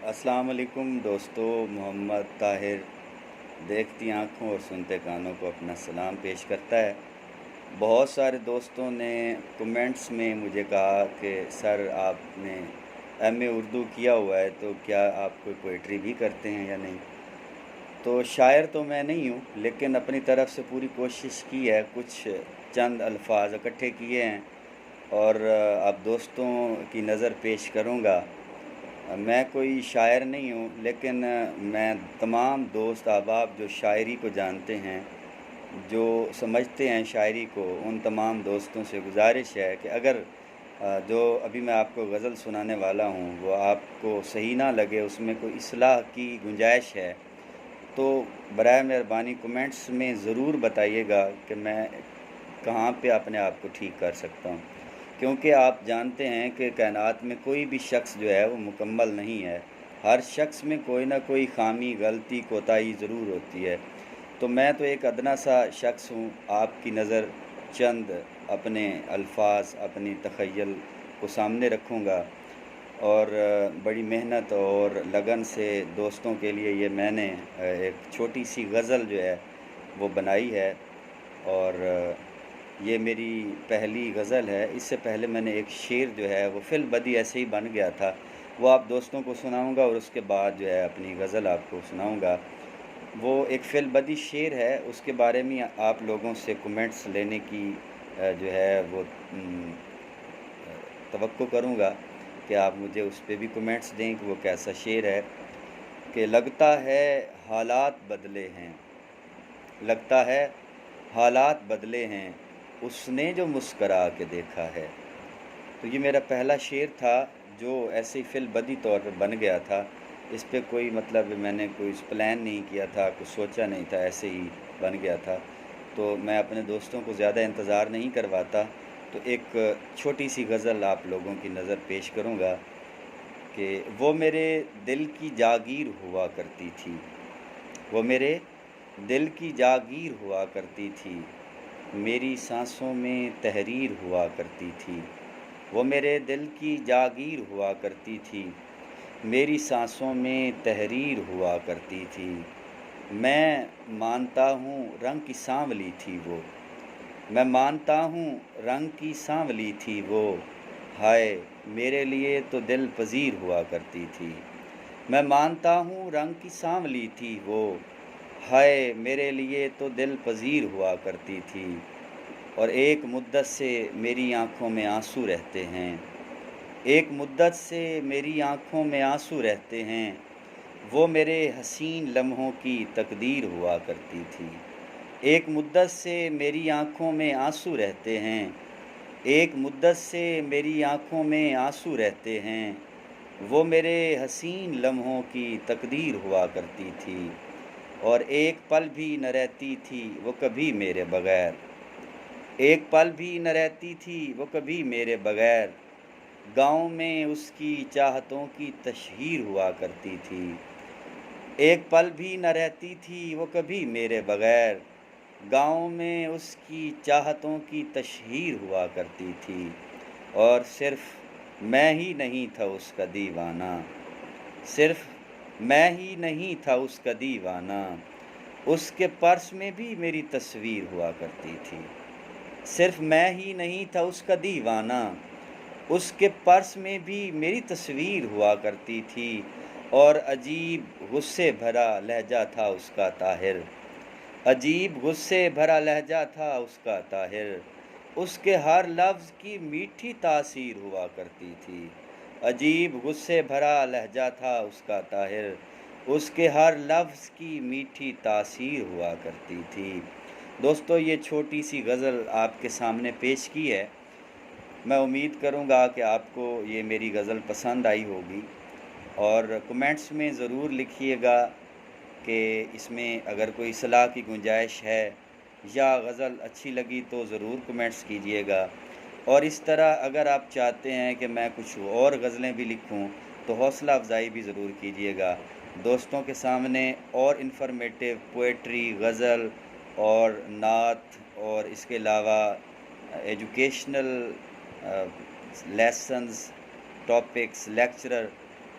अस्सलाम वालेकुम दोस्तों। मोहम्मद ताहिर देखती आँखों और सुनते कानों को अपना सलाम पेश करता है। बहुत सारे दोस्तों ने कमेंट्स में मुझे कहा कि सर आपने एमए उर्दू किया हुआ है, तो क्या आप कोई पोइट्री भी करते हैं या नहीं। तो शायर तो मैं नहीं हूँ, लेकिन अपनी तरफ से पूरी कोशिश की है, कुछ चंद अल्फाज इकट्ठे किए हैं और अब दोस्तों की नज़र पेश करूँगा। मैं कोई शायर नहीं हूँ, लेकिन मैं तमाम दोस्त अहबाब जो शायरी को जानते हैं, जो समझते हैं शायरी को, उन तमाम दोस्तों से गुजारिश है कि अगर जो अभी मैं आपको गज़ल सुनाने वाला हूँ वो आपको सही ना लगे, उसमें कोई इस्लाह की गुंजाइश है, तो बराए मेहरबानी कमेंट्स में ज़रूर बताइएगा कि मैं कहाँ पे अपने आप को ठीक कर सकता हूँ। क्योंकि आप जानते हैं कि कायनात में कोई भी शख्स जो है वो मुकम्मल नहीं है। हर शख्स में कोई ना कोई खामी, गलती, कोताही ज़रूर होती है। तो मैं तो एक अदना सा शख्स हूँ, आपकी नज़र चंद अपने अल्फाज, अपनी तख़य्युल को सामने रखूँगा और बड़ी मेहनत और लगन से दोस्तों के लिए ये मैंने एक छोटी सी गज़ल जो है वो बनाई है। और ये मेरी पहली गज़ल है। इससे पहले मैंने एक शेर जो है वो फ़िल बदी ऐसे ही बन गया था, वो आप दोस्तों को सुनाऊंगा और उसके बाद जो है अपनी गज़ल आपको सुनाऊंगा। वो एक फ़िल बदी शेर है, उसके बारे में आप लोगों से कमेंट्स लेने की जो है वो तवक्को करूंगा कि आप मुझे उस पे भी कमेंट्स दें कि वो कैसा शेर है। कि लगता है हालात बदले हैं, लगता है हालात बदले हैं, उसने जो मुस्करा के देखा है। तो ये मेरा पहला शेर था, जो ऐसे ही फ़िल बदी तौर पे बन गया था। इस पे कोई मतलब मैंने कोई प्लान नहीं किया था, कुछ सोचा नहीं था, ऐसे ही बन गया था। तो मैं अपने दोस्तों को ज़्यादा इंतज़ार नहीं करवाता, तो एक छोटी सी गज़ल आप लोगों की नज़र पेश करूँगा कि वो मेरे दिल की जागीर हुआ करती थी, वो मेरे दिल की जागीर हुआ करती थी, मेरी सांसों में तहरीर हुआ करती थी। वो मेरे दिल की जागीर हुआ करती थी, मेरी सांसों में तहरीर हुआ करती थी। मैं मानता हूँ रंग की सांवली थी वो, मैं मानता हूँ रंग की सांवली थी वो, हाय मेरे लिए तो दिल पजीर हुआ करती थी। मैं मानता हूँ रंग की सांवली थी वो, हाय मेरे लिए तो दिल पजीर हुआ करती थी। और एक मुद्दत से मेरी आँखों में आंसू रहते हैं, एक मुद्दत से मेरी आँखों में आंसू रहते हैं, वो मेरे हसीन लम्हों की तकदीर हुआ करती थी। एक मुद्दत से मेरी आँखों में आंसू रहते हैं, एक मुद्दत से मेरी आँखों में आंसू रहते हैं, वो मेरे हसीन लम्हों की तकदीर हुआ करती थी। और एक पल भी न रहती थी वो कभी मेरे बग़ैर, एक पल भी न रहती थी वो कभी मेरे बग़ैर, गाँव में उसकी चाहतों की तशहीर हुआ करती थी। एक पल भी न रहती थी वो कभी मेरे बग़ैर, गाँव में उसकी चाहतों की तशहीर हुआ करती थी। और सिर्फ़ मैं ही नहीं था उसका दीवाना, सिर्फ़ मैं ही नहीं था उसका दीवाना, उसके पर्स में भी मेरी तस्वीर हुआ करती थी। सिर्फ़ मैं ही नहीं था उसका दीवाना, उसके पर्स में भी मेरी तस्वीर हुआ करती थी। और अजीब गुस्से भरा लहजा था उसका ताहिर, अजीब गुस्से भरा लहजा था उसका ताहिर, उसके हर लफ्ज़ की मीठी तासीर हुआ करती थी। अजीब गुस्से भरा लहजा था उसका ताहिर, उसके हर लफ्ज़ की मीठी तासीर हुआ करती थी। दोस्तों, ये छोटी सी गज़ल आपके सामने पेश की है। मैं उम्मीद करूँगा कि आपको ये मेरी गज़ल पसंद आई होगी और कमेंट्स में ज़रूर लिखिएगा कि इसमें अगर कोई सलाह की गुंजाइश है या गज़ल अच्छी लगी तो ज़रूर कमेंट्स कीजिएगा। और इस तरह अगर आप चाहते हैं कि मैं कुछ और गज़लें भी लिखूं तो हौसला अफ़ज़ाई भी ज़रूर कीजिएगा। दोस्तों के सामने और इन्फॉर्मेटिव पोएट्री, गज़ल और नात और इसके अलावा educational lessons, topics, lecturer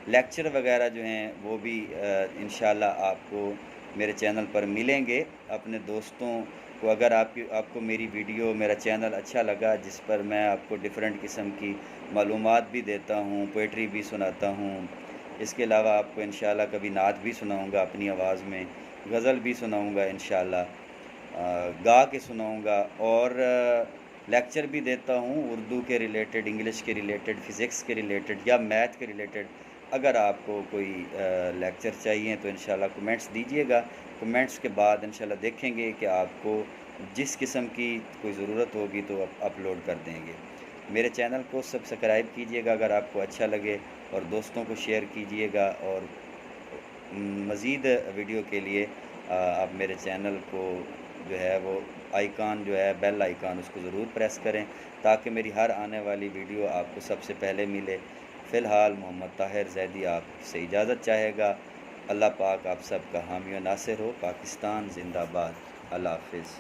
lecture وغیرہ جو ہیں وہ بھی انشاءاللہ آپ کو میرے چینل پر ملیں گے. اپنے دوستوں کو اگر آپ کو میری ویڈیو میرا چینل اچھا لگا جس پر میں آپ کو ڈیفرنٹ قسم کی معلومات بھی دیتا ہوں, پوئٹری بھی سناتا ہوں, اس کے علاوہ آپ کو انشاءاللہ کبھی نعت بھی سناؤں گا اپنی آواز میں, غزل بھی سناؤں گا انشاءاللہ, گا کے سناؤں گا, اور لیکچر بھی دیتا ہوں اردو کے ریلیٹڈ, انگلش کے ریلیٹڈ, فزکس کے ریلیٹڈ یا میتھ کے ریلیٹڈ. اگر آپ کو کوئی لیکچر چاہیے تو انشاءاللہ کمنٹس دیجیے گا. کمنٹس کے بعد انشاءاللہ دیکھیں گے کہ آپ کو جس قسم کی کوئی ضرورت ہوگی تو اپلوڈ کر دیں گے. میرے چینل کو سبسکرائب کیجیے گا اگر آپ کو اچھا لگے, اور دوستوں کو شیئر کیجیے گا, اور مزید ویڈیو کے لیے آپ میرے چینل کو جو ہے وہ آئیکن جو ہے بیل آئیکن اس کو ضرور پریس کریں تاکہ میری ہر آنے والی ویڈیو آپ کو سب سے پہلے ملے. فی الحال محمد طاہر زیدی آپ سے اجازت چاہے گا. اللہ پاک آپ سب کا حامی و ناصر ہو. پاکستان زندہ باد. اللہ حافظ.